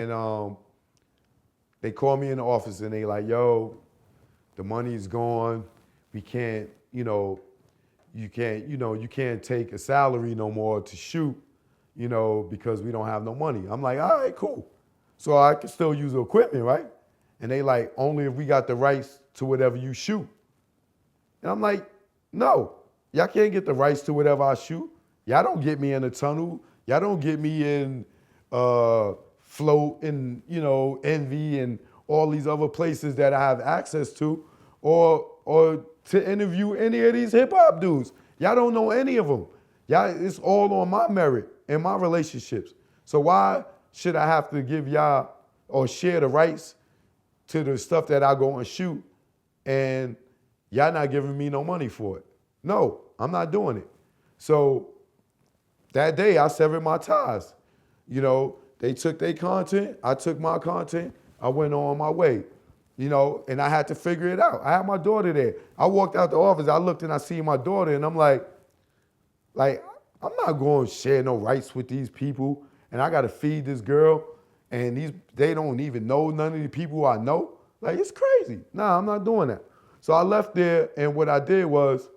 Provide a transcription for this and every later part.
And they call me in the office and they like, yo, the money's gone. We can't, you can't take a salary no more to shoot, because we don't have no money. I'm like, all right, cool. So I can still use the equipment, right? And they like, only if we got the rights to whatever you shoot. And I'm like, no, y'all can't get the rights to whatever I shoot. Y'all don't get me in a tunnel. Y'all don't get me in Float and, Envy and all these other places that I have access to, or to interview any of these hip hop dudes. Y'all don't know any of them. It's all on my merit and my relationships. So why should I have to give y'all or share the rights to the stuff that I go and shoot and y'all not giving me no money for it? No, I'm not doing it. So that day I severed my ties. They took their content, I took my content, I went on my way, and I had to figure it out. I had my daughter there. I walked out the office, I looked and I see my daughter and I'm like, I'm not going to share no rights with these people and I got to feed this girl and they don't even know none of the people I know. Like, it's crazy. Nah, I'm not doing that. So I left there and what I did was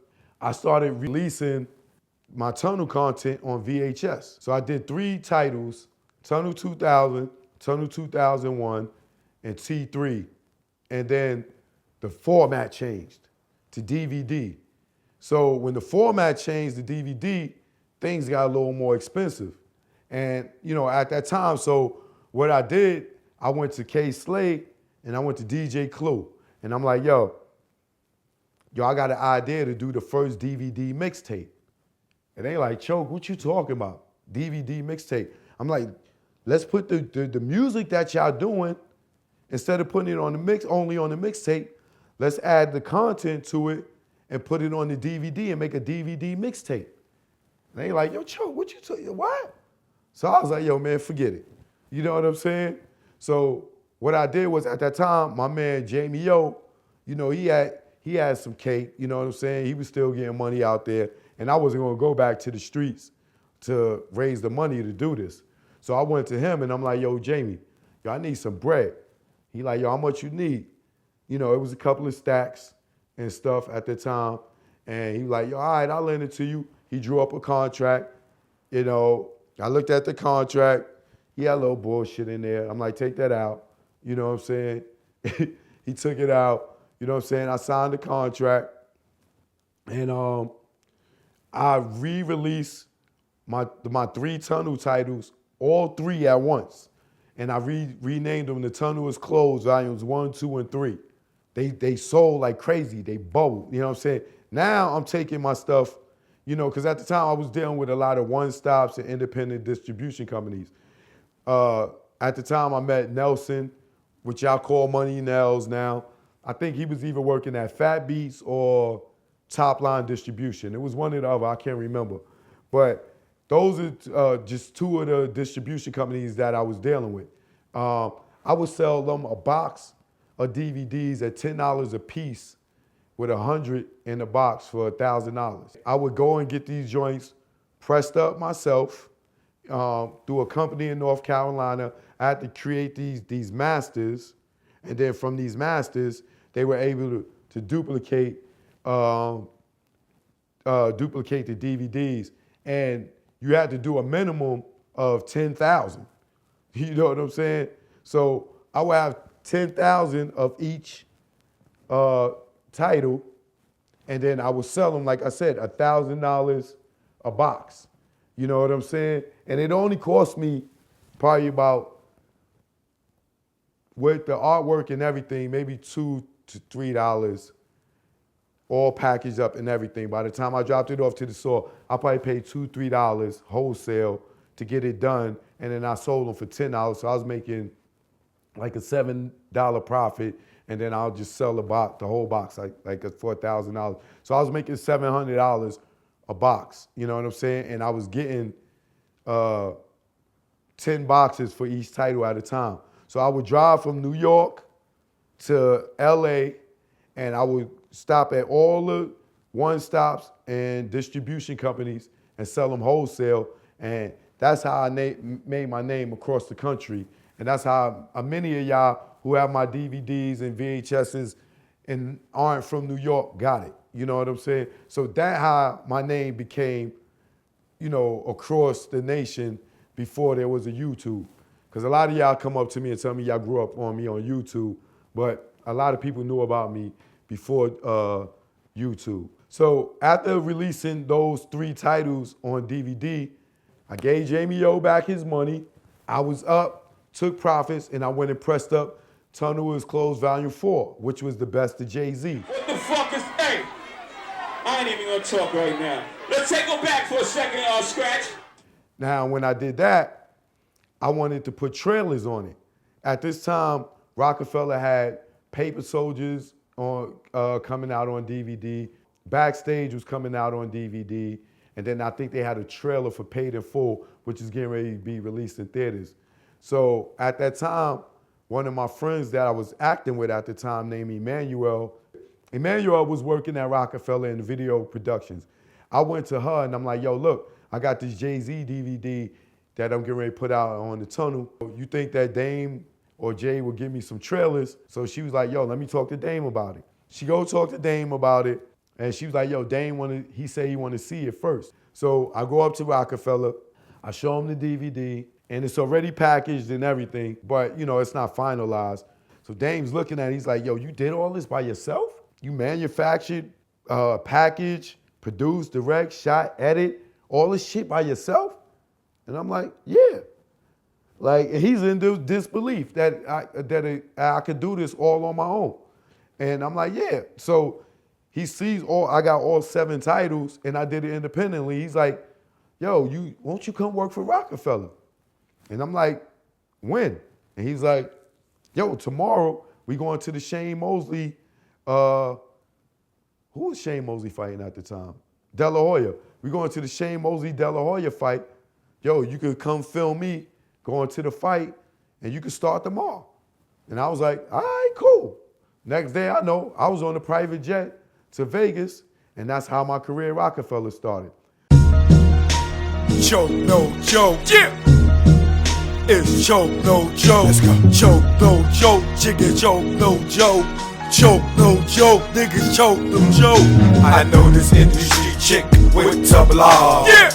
I started releasing my Tunnel content on VHS. So I did 3 titles, Tunnel 2000, Tunnel 2001, and T3. And then the format changed to DVD. So when the format changed to DVD, things got a little more expensive. And, at that time, so what I did, I went to K Slade and I went to DJ Clue. And I'm like, yo, I got an idea to do the first DVD mixtape. And they like, Choke, what you talking about? DVD mixtape. I'm like, let's put the music that y'all doing, instead of putting it on only on the mixtape, let's add the content to it and put it on the DVD and make a DVD mixtape. And they like, yo, Choke, what you talking, what? So I was like, yo, man, forget it. You know what I'm saying? So what I did was at that time, my man Jamie O, he had some cake, you know what I'm saying? He was still getting money out there. And I wasn't gonna go back to the streets to raise the money to do this. So I went to him and I'm like, yo, Jamie, I need some bread. He like, yo, how much you need? It was a couple of stacks and stuff at the time. And he was like, yo, all right, I'll lend it to you. He drew up a contract. I looked at the contract. He had a little bullshit in there. I'm like, take that out. You know what I'm saying? He took it out. You know what I'm saying? I signed the contract. And I re-released my 3 Tunnel titles, all 3 at once. And I renamed them The Tunnel Is Closed, volumes 1, 2, and 3. They sold like crazy. They bubbled, you know what I'm saying? Now I'm taking my stuff, because at the time I was dealing with a lot of one-stops and independent distribution companies. At the time I met Nelson, which y'all call Money Nels now. I think he was either working at Fat Beats or Top Line Distribution. It was one or the other, I can't remember. But those are just 2 of the distribution companies that I was dealing with. I would sell them a box of DVDs at $10 a piece with 100 in the box for $1,000. I would go and get these joints pressed up myself through a company in North Carolina. I had to create these masters, and then from these masters, they were able to duplicate the DVDs, and you had to do a minimum of 10,000. You know what I'm saying? So I would have 10,000 of each title, and then I would sell them, like I said, $1,000 a box. You know what I'm saying? And it only cost me probably about, with the artwork and everything, maybe $2 to $3, all packaged up and everything. By the time I dropped it off to the store, I probably paid $2, $3 wholesale to get it done, and then I sold them for $10. So I was making like a $7 profit, and then I'll just sell the whole box like for $1,000. So I was making $700 a box. You know what I'm saying? And I was getting 10 boxes for each title at a time. So I would drive from New York to LA, and I would stop at all the one-stops and distribution companies and sell them wholesale. And that's how I made my name across the country. And that's how many of y'all who have my DVDs and VHSs and aren't from New York got it. You know what I'm saying? So that's how my name became, you know, across the nation before there was a YouTube. Because a lot of y'all come up to me and tell me y'all grew up on me on YouTube, but a lot of people knew about me before YouTube. So after releasing those 3 titles on DVD, I gave Jamie O back his money. I was up, took profits, and I went and pressed up Tunnel Is Closed Volume 4, which was the best of Jay-Z. What the fuck is, hey, I ain't even gonna talk right now. Let's take them back for a second, Scratch. Now, when I did that, I wanted to put trailers on it. At this time, Roc-A-Fella had Paper Soldiers on, coming out on DVD. Backstage was coming out on DVD. And then I think they had a trailer for Paid in Full, which is getting ready to be released in theaters. So at that time, one of my friends that I was acting with at the time named Emmanuel was working at Roc-A-Fella in video productions. I went to her and I'm like, yo, look, I got this Jay-Z DVD that I'm getting ready to put out on the Tunnel. You think that Dame or Jay will give me some trailers? So she was like, yo, let me talk to Dame about it. She go talk to Dame about it, and she was like, yo, Dame he said he wanted to see it first. So I go up to Roc-A-Fella, I show him the DVD, and it's already packaged and everything, but you know, it's not finalized. So Dame's looking at it, he's like, yo, you did all this by yourself? You manufactured, packaged, produced, direct, shot, edit, all this shit by yourself? And I'm like, yeah. Like, he's in disbelief that I could do this all on my own. And I'm like, yeah. So he sees I got all 7 titles and I did it independently. He's like, yo, won't you come work for Roc-A-Fella? And I'm like, when? And he's like, yo, tomorrow we going to the Shane Mosley, who was Shane Mosley fighting at the time? De La Hoya. We going to the Shane Mosley De La Hoya fight. Yo, you could come film me going to the fight and you could start tomorrow. And I was like, all right, cool. Next day I know, I was on a private jet to Vegas, and that's how my career at Roc-A-Fella started. Choke, no joke. Yeah. It's choke, no joke. Let's go. Choke, no joke. Chicken choke, no joke. Choke, no joke. Niggas choke, no joke. I know this industry chick with double R. Yeah.